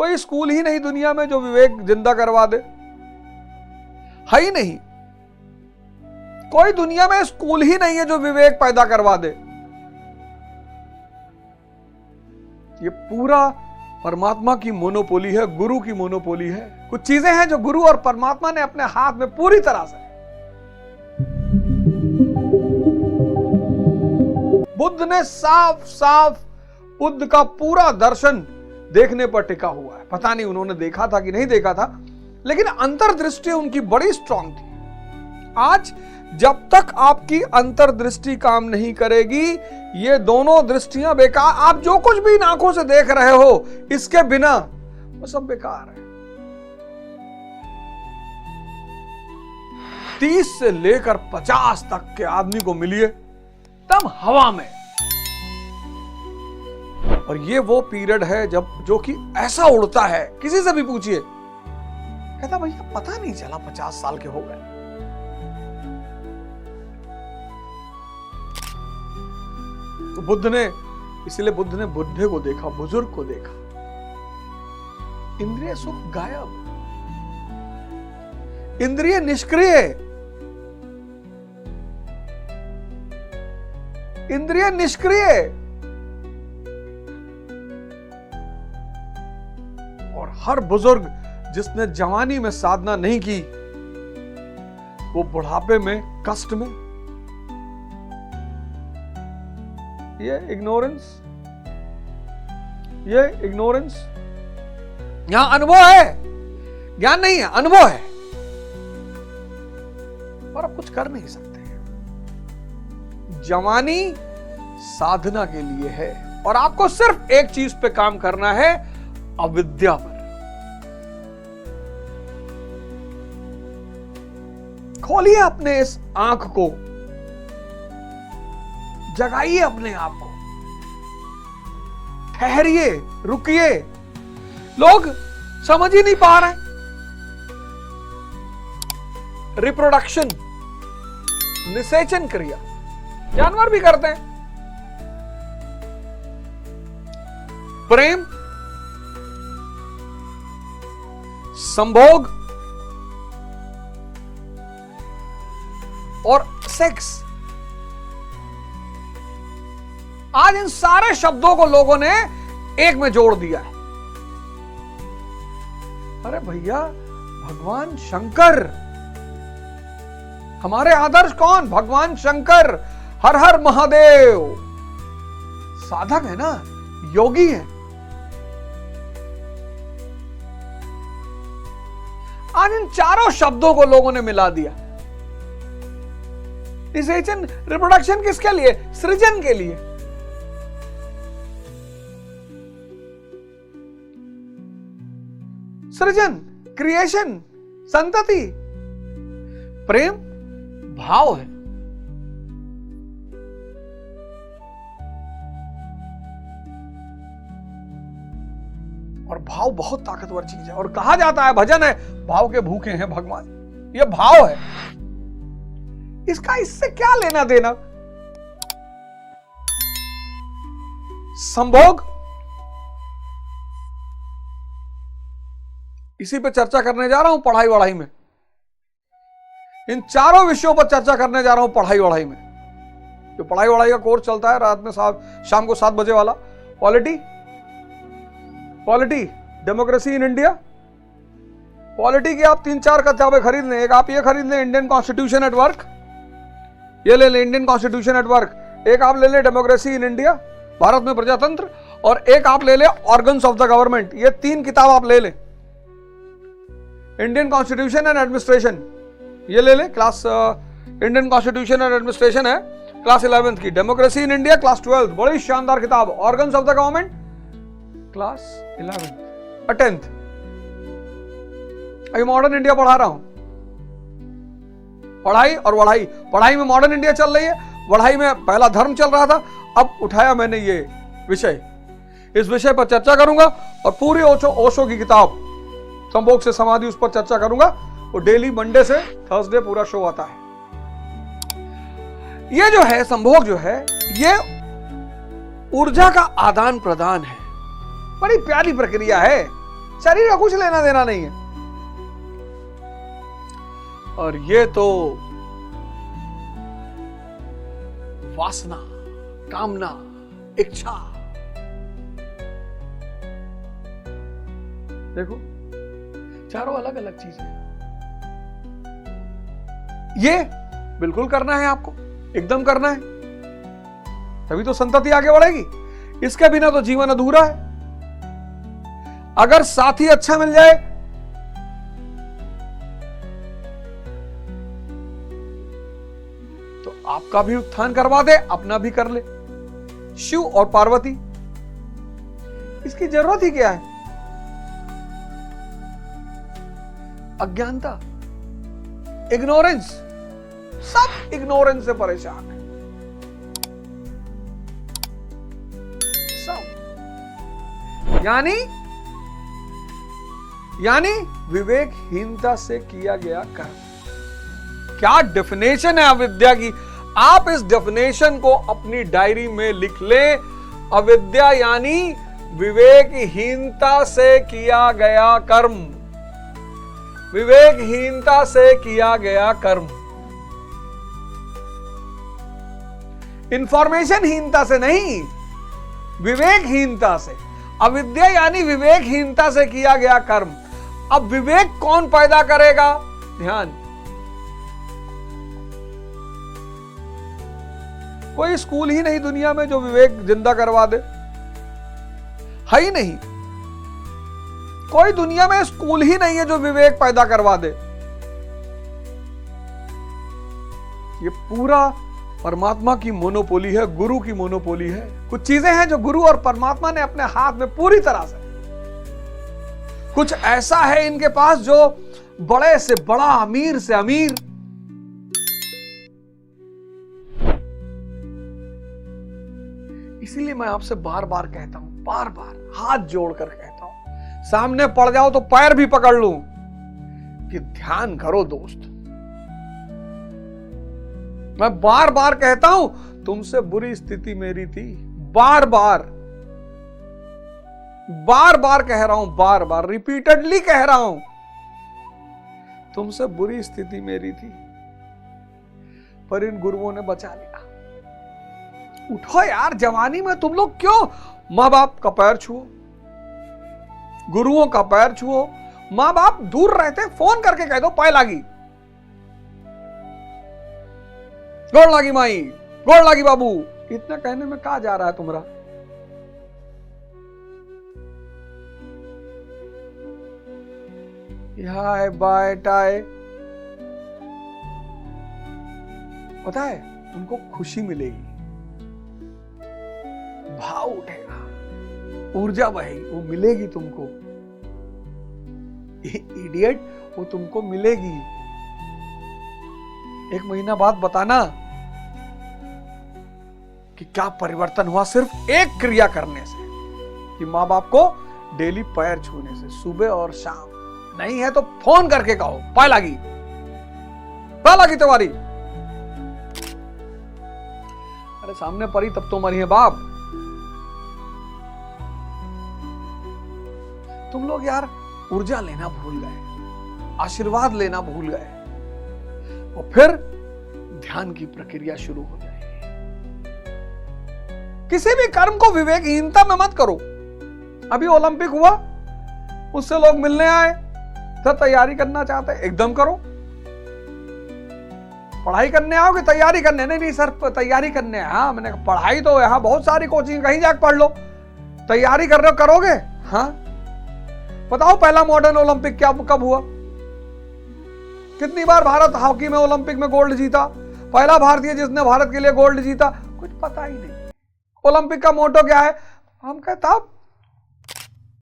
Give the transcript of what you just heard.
कोई स्कूल ही नहीं दुनिया में जो विवेक जिंदा करवा दे, है ही नहीं। कोई दुनिया में स्कूल ही नहीं है जो विवेक पैदा करवा दे। ये पूरा परमात्मा की मोनोपोली है, गुरु की मोनोपोली है। कुछ चीजें हैं जो गुरु और परमात्मा ने अपने हाथ में पूरी तरह से। बुद्ध ने साफ साफ बुद्ध का पूरा दर्शन देखने पर टिका हुआ है। पता नहीं उन्होंने देखा था कि नहीं देखा था, लेकिन अंतर्दृष्टि उनकी बड़ी स्ट्रांग थी। आज जब तक आपकी अंतर्दृष्टि काम नहीं करेगी, ये दोनों दृष्टियां बेकार। आप जो कुछ भी इन आंखों से देख रहे हो, इसके बिना वो सब बेकार है। 30 से लेकर 50 तक के आदमी को मिलिए तब हवा में, और ये वो पीरियड है जब जो कि ऐसा उड़ता है, किसी से भी पूछिए, कहता भैया पता नहीं चला 50 साल के हो गए। तो बुद्ध ने, इसलिए बुद्ध ने बुढ़े को देखा, बुजुर्ग को देखा। इंद्रिय सुख गायब, इंद्रिय निष्क्रिय, इंद्रिय निष्क्रिय। और हर बुजुर्ग जिसने जवानी में साधना नहीं की, वो बुढ़ापे में, कष्ट में, ये इग्नोरेंस, यहां अनुभव है, ज्ञान नहीं है, अनुभव है, पर आप कुछ कर नहीं सकते। जवानी साधना के लिए है, और आपको सिर्फ एक चीज पे काम करना है, अविद्या पर। खोलिए अपने इस आंख को, जगाइए अपने आप को, ठहरिए, रुकिए। लोग समझ ही नहीं पा रहे। रिप्रोडक्शन, निषेचन क्रिया जानवर भी करते हैं। प्रेम, संभोग और सेक्स, आज इन सारे शब्दों को लोगों ने एक में जोड़ दिया है। अरे भैया, भगवान शंकर, हमारे आदर्श कौन? भगवान शंकर, हर हर महादेव। साधक है ना, योगी है। आज इन चारों शब्दों को लोगों ने मिला दिया। निषेचन, रिप्रोडक्शन किसके लिए? सृजन के लिए। सृजन, क्रिएशन, संतति। प्रेम भाव है। और भाव बहुत ताकतवर चीज है, और कहा जाता है, भजन है, भाव के भूखे हैं भगवान। यह भाव है, इसका इससे क्या लेना देना? संभोग, इसी पे चर्चा करने जा रहा हूं पढ़ाई वढ़ाई में। इन चारों विषयों पर चर्चा करने जा रहा हूं पढ़ाई वढ़ाई में। जो पढ़ाई वढ़ाई का कोर्स चलता है रात में शाम को 7 बजे वाला, polity, democracy in India. Polity की आप 3-4 किताबें खरीद लें। एक आप ये खरीद लें, इंडियन कॉन्स्टिट्यूशन एट वर्क, ये ले लें, इंडियन कॉन्स्टिट्यूशन एट वर्क। एक आप ले लें, डेमोक्रेसी इन इंडिया, भारत में प्रजातंत्र। और एक आप ले लें, ऑर्गन्स ऑफ द गवर्नमेंट। ये 3 किताब आप ले लें। इंडियन कॉन्स्टिट्यूशन एंड एडमिनिस्ट्रेशन, ये ले लें, class Indian constitution and administration है क्लास 11th की। Democracy in India class 12th, बड़ी शानदार किताब। Organs of the government class 11th और 10th। अभी मॉडर्न इंडिया पढ़ा रहा हूं। पढ़ाई और वढ़ाई, पढ़ाई में मॉडर्न इंडिया चल रही है, वढ़ाई में पहला धर्म चल रहा था। अब उठाया मैंने ये विषय, इस विषय पर चर्चा करूंगा, और पूरी ओशो की किताब संभोग से समाधि, उस पर चर्चा करूंगा। वो डेली मंडे से थर्सडे पूरा शो आता है। ये जो है संभोग, जो है ये ऊर्जा का आदान प्रदान है। बड़ी प्यारी प्रक्रिया है। शरीर का कुछ लेना देना नहीं है। और ये तो वासना, कामना, इच्छा, देखो चारों अलग अलग चीजें। ये बिल्कुल करना है आपको, एकदम करना है, तभी तो संतति आगे बढ़ेगी। इसके बिना तो जीवन अधूरा है। अगर साथी अच्छा मिल जाए तो आपका भी उत्थान करवा दे, अपना भी कर ले। शिव और पार्वती, इसकी जरूरत ही क्या है? अज्ञानता, इग्नोरेंस, सब इग्नोरेंस से परेशान है सब। यानी विवेकहीनता से किया गया कर्म। क्या डेफिनेशन है अविद्या की? आप इस डेफिनेशन को अपनी डायरी में लिख लें। अविद्या यानी विवेकहीनता से किया गया कर्म। विवेकहीनता से किया गया कर्म, इंफॉर्मेशनहीनता से नहीं, विवेकहीनता से। अविद्या यानी विवेकहीनता से किया गया कर्म। अब विवेक कौन पैदा करेगा? ध्यान। कोई स्कूल ही नहीं दुनिया में जो विवेक जिंदा करवा दे, है ही नहीं। कोई दुनिया में स्कूल ही नहीं है जो विवेक पैदा करवा दे। ये पूरा परमात्मा की मोनोपोली है, गुरु की मोनोपोली है। कुछ चीजें हैं जो गुरु और परमात्मा ने अपने हाथ में पूरी तरह से, कुछ ऐसा है इनके पास जो बड़े से बड़ा, अमीर से अमीर। इसीलिए मैं आपसे बार बार कहता हूं, बार बार हाथ जोड़कर कहता हूं, सामने पड़ जाओ तो पैर भी पकड़ लूं कि ध्यान करो दोस्त। मैं बार बार कहता हूं, तुमसे बुरी स्थिति मेरी थी। बार बार कह रहा हूं, बार बार रिपीटेडली कह रहा हूं, तुमसे बुरी स्थिति मेरी थी, पर इन गुरुओं ने बचा लिया। उठो यार, जवानी में तुम लोग क्यों मां बाप का पैर छुओ, गुरुओं का पैर छुओ। मां बाप दूर रहते, फोन करके कह दो पाए लागी, गोड़ लागी माई, गोड़ लागी बाबू। इतना कहने में कहा जा रहा है तुम्हारा? हाय बाय टाय। पता है उनको खुशी मिलेगी, भाव उठेगा, ऊर्जा बहेगी, वो मिलेगी तुमको। इडियट, वो तुमको मिलेगी। एक महीना बाद बताना कि क्या परिवर्तन हुआ सिर्फ एक क्रिया करने से, कि मां बाप को डेली पैर छूने से, सुबह और शाम। नहीं है तो फोन करके कहो पाए लागी तुम्हारी। अरे सामने पड़ी तब तो मरी है बाप। तुम लोग यार ऊर्जा लेना भूल गए, आशीर्वाद लेना भूल गए, और फिर ध्यान की प्रक्रिया शुरू हो जाएगी। किसी भी कर्म को विवेकहीनता में मत करो। अभी ओलंपिक हुआ, उससे लोग मिलने आए, तो तैयारी करना चाहते, एकदम करो। पढ़ाई करने आओगे, तैयारी करने? नहीं सर तैयारी करने। हाँ, मैंने पढ़ाई तो यहाँ बहुत सारी कोचिंग, कहीं जाकर पढ़ लो। तैयारी कर रहे हो, करोगे? हाँ, बताओ पहला मॉडर्न ओलंपिक क्या कब हुआ? कितनी बार भारत हॉकी में ओलंपिक में गोल्ड जीता? पहला भारतीय जिसने भारत के लिए गोल्ड जीता, कुछ पता ही नहीं। ओलंपिक का मोटो क्या है? हम कहता